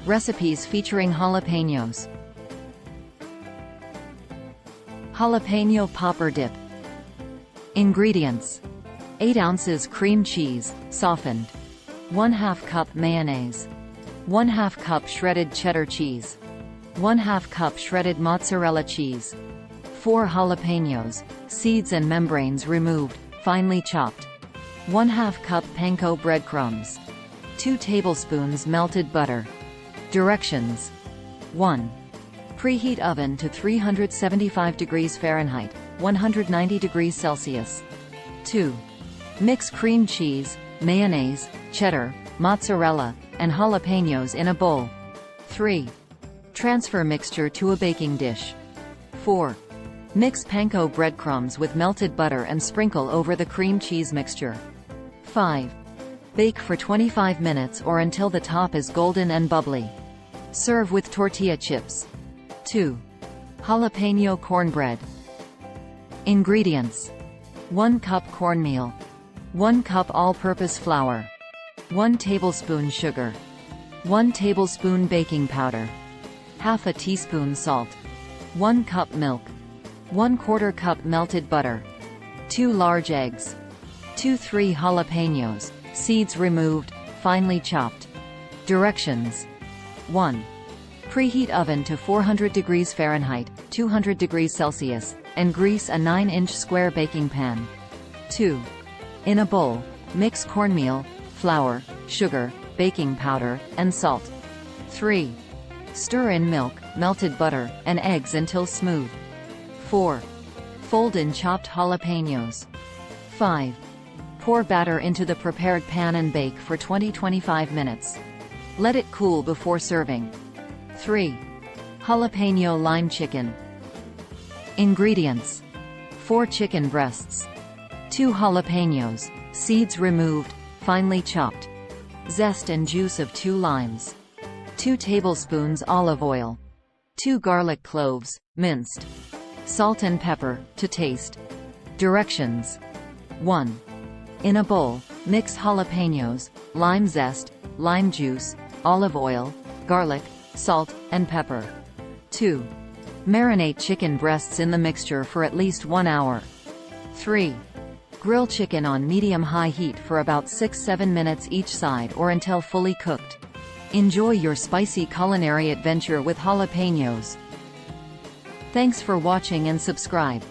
Recipes featuring jalapenos. Jalapeno popper dip. Ingredients: 8 ounces cream cheese, softened. 1/2 cup mayonnaise. 1/2 cup shredded cheddar cheese. 1/2 cup shredded mozzarella cheese. 4 jalapenos, seeds and membranes removed, finely chopped. 1/2 cup panko breadcrumbs. 2 tablespoons melted butter. Directions: 1. Preheat oven to 375 degrees Fahrenheit, 190 degrees Celsius. 2. Mix cream cheese, mayonnaise, cheddar, mozzarella, and jalapenos in a bowl. 3. Transfer mixture to a baking dish. 4. Mix panko breadcrumbs with melted butter and sprinkle over the cream cheese mixture. 5. Bake for 25 minutes or until the top is golden and bubbly. Serve with tortilla chips. 2. Jalapeno cornbread. Ingredients: 1 cup cornmeal. 1 cup all-purpose flour. 1 tablespoon sugar. 1 tablespoon baking powder. Half a teaspoon salt. 1 cup milk. 1/4 cup melted butter. 2 large eggs. 2-3 jalapenos, seeds removed, finely chopped. Directions: 1. Preheat oven to 400 degrees Fahrenheit, 200 degrees Celsius, and grease a 9-inch square baking pan. 2. In a bowl, mix cornmeal, flour, sugar, baking powder, and salt. 3. Stir in milk, melted butter, and eggs until smooth. 4. Fold in chopped jalapenos. 5. Pour batter into the prepared pan and bake for 20–25 minutes. Let it cool before serving. 3. Jalapeno lime chicken. Ingredients: 4 chicken breasts. 2 jalapenos, seeds removed, finely chopped. Zest and juice of 2 limes. 2 tablespoons olive oil. 2 garlic cloves, minced. Salt and pepper, to taste. Directions: 1. In a bowl, mix jalapenos, lime zest, lime juice, olive oil, garlic, salt, and pepper. 2. Marinate chicken breasts in the mixture for at least 1 hour. 3. Grill chicken on medium-high heat for about 6–7 minutes each side or until fully cooked. Enjoy your spicy culinary adventure with jalapenos. Thanks for watching and subscribe.